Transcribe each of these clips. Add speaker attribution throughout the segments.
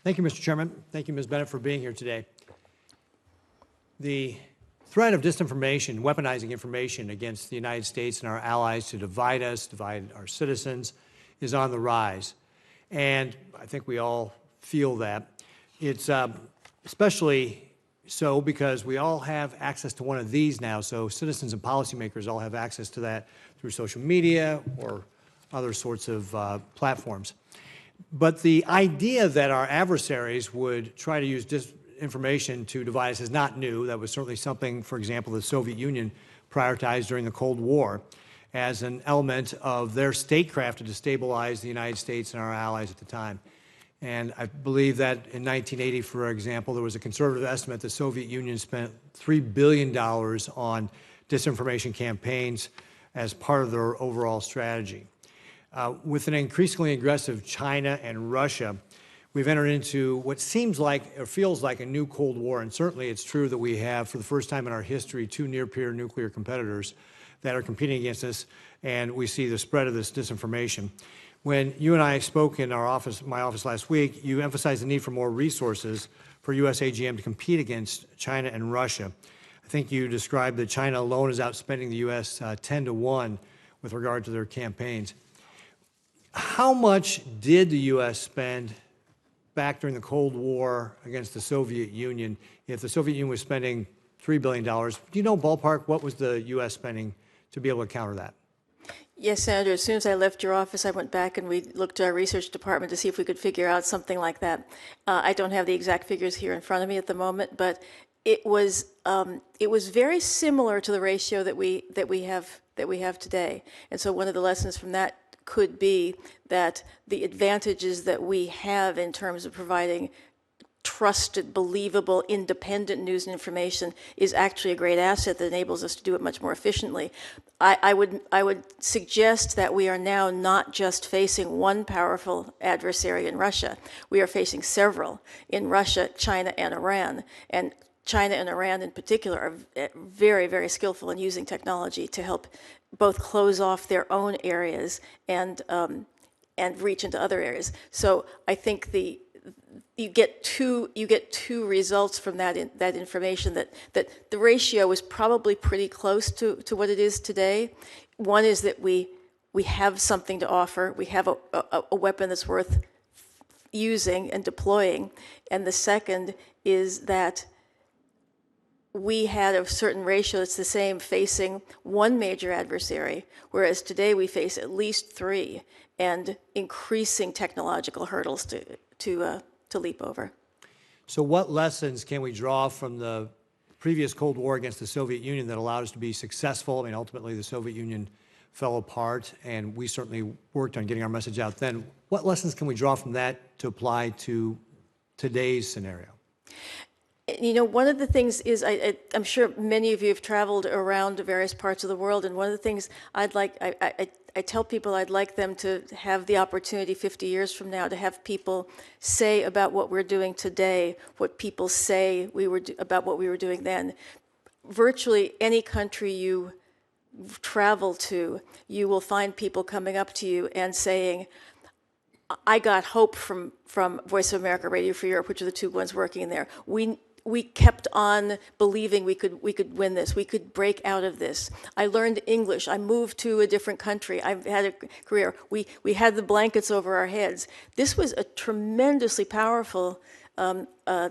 Speaker 1: Thank you, Mr. Chairman. Thank you, Ms. Bennett, for being here today. The threat of disinformation, weaponizing information against the United States and our allies to divide us, divide our citizens, is on the rise. And I think we all feel that. It's especially so because we all have access to one of these now, so citizens and policymakers all have access to that through social media or other sorts of platforms. But the idea that our adversaries would try to use disinformation to divide us is not new. That was certainly something, for example, the Soviet Union prioritized during the Cold War as an element of their statecraft to destabilize the United States and our allies at the time. And I believe that in 1980, for example, there was a conservative estimate the Soviet Union spent $3 billion on disinformation campaigns as part of their overall strategy. With an increasingly aggressive China and Russia, we've entered into what seems like or feels like a new Cold War, and certainly it's true that we have, for the first time in our history, two near-peer nuclear competitors that are competing against us, and we see the spread of this disinformation. When you and I spoke in our office, my office last week, you emphasized the need for more resources for U.S. AGM to compete against China and Russia. I think you described that China alone is outspending the U.S. 10 to 1 with regard to their campaigns. How much did the U.S. spend back during the Cold War against the Soviet Union? If the Soviet Union was spending $3 billion, do you know ballpark what was the U.S. spending to be able to counter that?
Speaker 2: Yes, Senator. As soon as I left your office, I went back and we looked at our research department to see if we could figure out something like that. I don't have the exact figures here in front of me at the moment, but it was very similar to the ratio that we have today. And so one of the lessons from that could be that the advantages that we have in terms of providing trusted, believable, independent news and information is actually a great asset that enables us to do it much more efficiently. I would suggest that we are now not just facing one powerful adversary in Russia. We are facing several in Russia, China, and Iran. And China and Iran in particular are very, very skillful in using technology to help both close off their own areas and reach into other areas. So I think you get two results from that information that the ratio is probably pretty close to what it is today. One is that we have something to offer. We have a weapon that's worth using and deploying. And the second is that we had a certain ratio that's the same facing one major adversary, whereas today we face at least three and increasing technological hurdles to leap over.
Speaker 1: So what lessons can we draw from the previous Cold War against the Soviet Union that allowed us to be successful? I mean, ultimately the Soviet Union fell apart, and we certainly worked on getting our message out then. What lessons can we draw from that to apply to today's scenario?
Speaker 2: You know, one of the things is, I'm sure many of you have traveled around various parts of the world, and one of the things I tell people I'd like them to have the opportunity 50 years from now to have people say about what we're doing today, what people say about what we were doing then. Virtually any country you travel to, you will find people coming up to you and saying, I got hope from Voice of America, Radio Free Europe, which are the two ones working in there. We kept on believing we could win this. We could break out of this. I learned English. I moved to a different country. I've had a career. We had the blankets over our heads. This was a tremendously powerful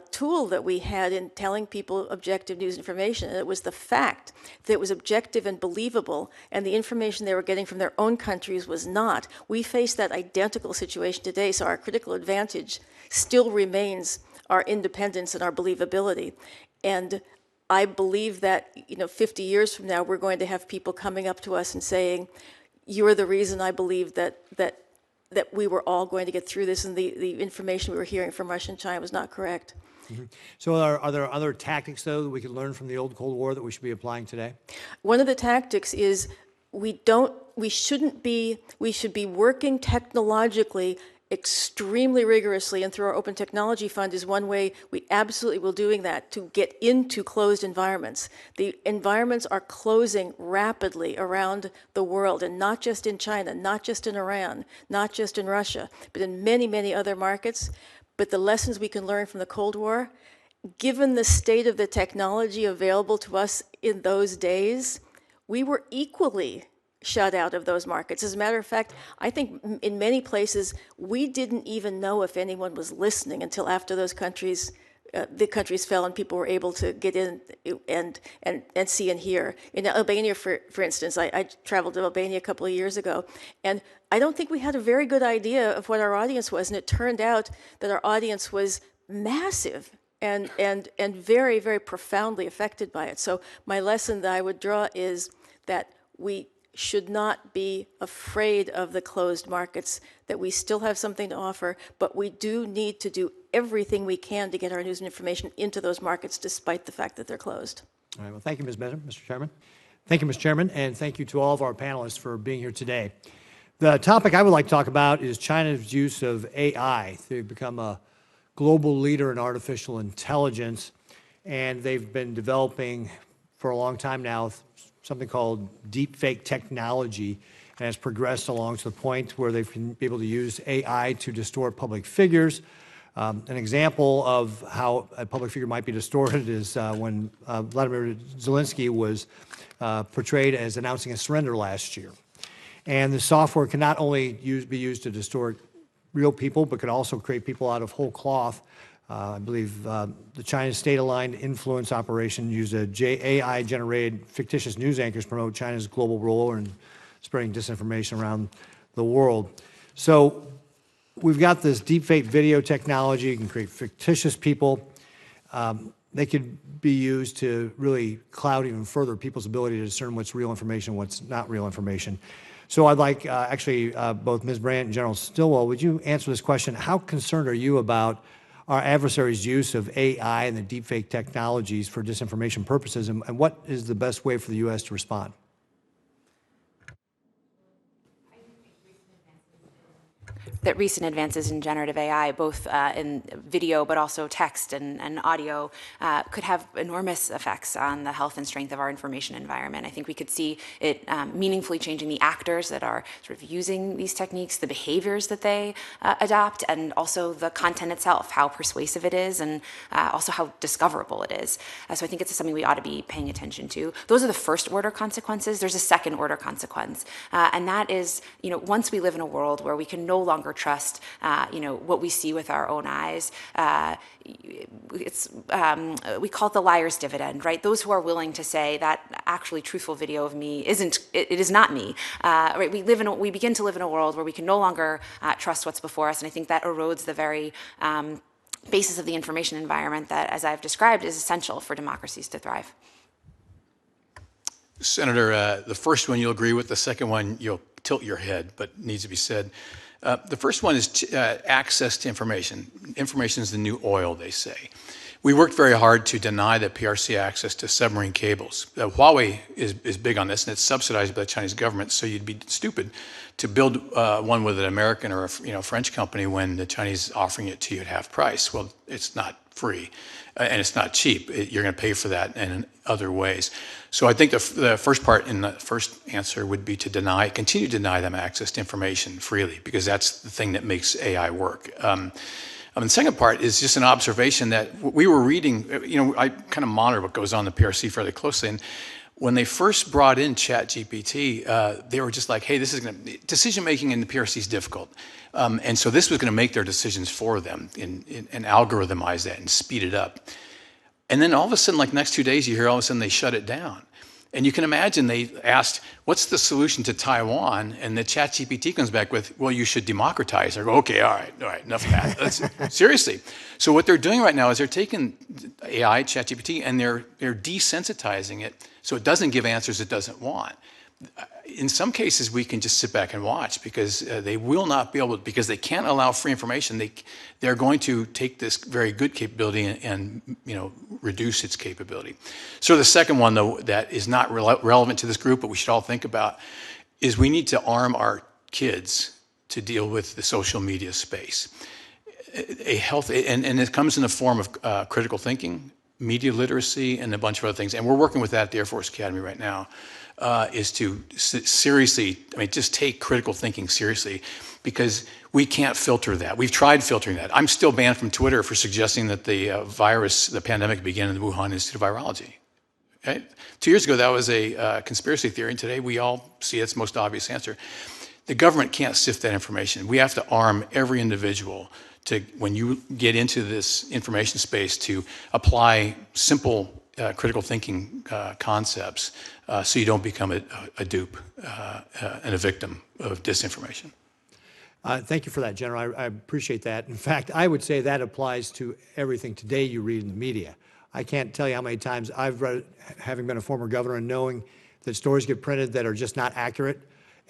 Speaker 2: tool that we had in telling people objective news information. And it was the fact that it was objective and believable, and the information they were getting from their own countries was not. We face that identical situation today, so our critical advantage still remains our independence and our believability. And I believe that 50 years from now, we're going to have people coming up to us and saying, you're the reason I believe that we were all going to get through this, and the information we were hearing from Russia and China was not correct.
Speaker 1: Mm-hmm. So are there other tactics, though, that we could learn from the old Cold War that we should be applying today?
Speaker 2: One of the tactics is we should be working technologically extremely rigorously, and through our Open Technology Fund is one way we absolutely will doing that, to get into closed environments. The environments are closing rapidly around the world, and not just in China, not just in Iran, not just in Russia, but in many, many other markets. but the lessons we can learn from the Cold War, given the state of the technology available to us in those days, we were equally shut out of those markets. As a matter of fact, I think in many places, we didn't even know if anyone was listening until after those countries, the countries fell and people were able to get in and see and hear. In Albania, for instance, I traveled to Albania a couple of years ago, and I don't think we had a very good idea of what our audience was, and it turned out that our audience was massive and very, very profoundly affected by it. So my lesson that I would draw is that we should not be afraid of the closed markets, that we still have something to offer, but we do need to do everything we can to get our news and information into those markets despite the fact that they're closed.
Speaker 1: All right, well, thank you, Ms. Benham, Mr. Chairman. Thank you, Mr. Chairman, and thank you to all of our panelists for being here today. The topic I would like to talk about is China's use of AI. They've become a global leader in artificial intelligence, and they've been developing for a long time now something called deepfake technology, and has progressed along to the point where they've been able to use AI to distort public figures. An example of how a public figure might be distorted is when Vladimir Zelensky was portrayed as announcing a surrender last year. And the software can not only be used to distort real people, but could also create people out of whole cloth. I believe the China state-aligned influence operation used a AI-generated fictitious news anchors to promote China's global role in spreading disinformation around the world. So we've got this deepfake video technology. You can create fictitious people. They could be used to really cloud even further people's ability to discern what's real information and what's not real information. So I'd like, both Ms. Brandt and General Stilwell, would you answer this question? How concerned are you about our adversaries' use of AI and the deepfake technologies for disinformation purposes, and what is the best way for the U.S. to respond?
Speaker 3: That recent advances in generative AI, both in video but also text and audio, could have enormous effects on the health and strength of our information environment. I think we could see it meaningfully changing the actors that are sort of using these techniques, the behaviors that they adopt, and also the content itself, how persuasive it is, and also how discoverable it is. So I think it's something we ought to be paying attention to. Those are the first order consequences. There's a second order consequence, and that is, once we live in a world where we can no longer trust, what we see with our own eyes. We call it the liar's dividend, right? Those who are willing to say that actually truthful video of me it is not me, right? We begin to live in a world where we can no longer trust what's before us, and I think that erodes the very basis of the information environment that, as I've described, is essential for democracies to thrive.
Speaker 4: Senator, the first one you'll agree with, the second one you'll tilt your head, but needs to be said. The first one is access to information. Information is the new oil, they say. We worked very hard to deny the PRC access to submarine cables. Huawei is big on this, and it's subsidized by the Chinese government, so you'd be stupid to build one with an American or a French company when the Chinese is offering it to you at half price. Well, it's not free, and it's not cheap. You're going to pay for that in other ways. So I think the first part in the first answer would be to continue to deny them access to information freely, because that's the thing that makes AI work. The second part is just an observation that we were reading, I kind of monitor what goes on in the PRC fairly closely, and when they first brought in ChatGPT, they were just like, hey, decision-making in the PRC is difficult. And so this was going to make their decisions for them and algorithmize that and speed it up. And then all of a sudden, like next 2 days, you hear all of a sudden they shut it down. And you can imagine they asked, what's the solution to Taiwan? And the ChatGPT comes back with, well, you should democratize. I go, okay, all right, enough of that. Seriously. So what they're doing right now is they're taking AI, ChatGPT, and they're desensitizing it so it doesn't give answers it doesn't want. In some cases, we can just sit back and watch, because they will not be able to, because they can't allow free information. They're going to take this very good capability and reduce its capability. So the second one, though, that is not relevant to this group, but we should all think about, is we need to arm our kids to deal with the social media space. And it comes in the form of critical thinking, media literacy, and a bunch of other things. And we're working with that at the Air Force Academy right now, is to seriously, just take critical thinking seriously, because we can't filter that. We've tried filtering that. I'm still banned from Twitter for suggesting that the pandemic began in the Wuhan Institute of Virology. Right? 2 years ago, that was a conspiracy theory, and today we all see its most obvious answer. The government can't sift that information. We have to arm every individual to, when you get into this information space, to apply simple critical thinking concepts so you don't become a dupe and a victim of disinformation.
Speaker 1: Thank you for that, General. I appreciate that. In fact, I would say that applies to everything today you read in the media. I can't tell you how many times I've read, having been a former governor and knowing that stories get printed that are just not accurate,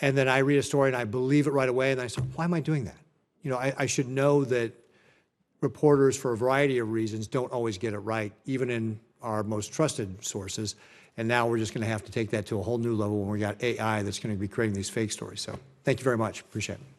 Speaker 1: and then I read a story and I believe it right away, and I say, why am I doing that? You know, I should know that reporters, for a variety of reasons, don't always get it right, even in our most trusted sources. And now we're just going to have to take that to a whole new level when we got AI that's going to be creating these fake stories. So thank you very much. Appreciate it.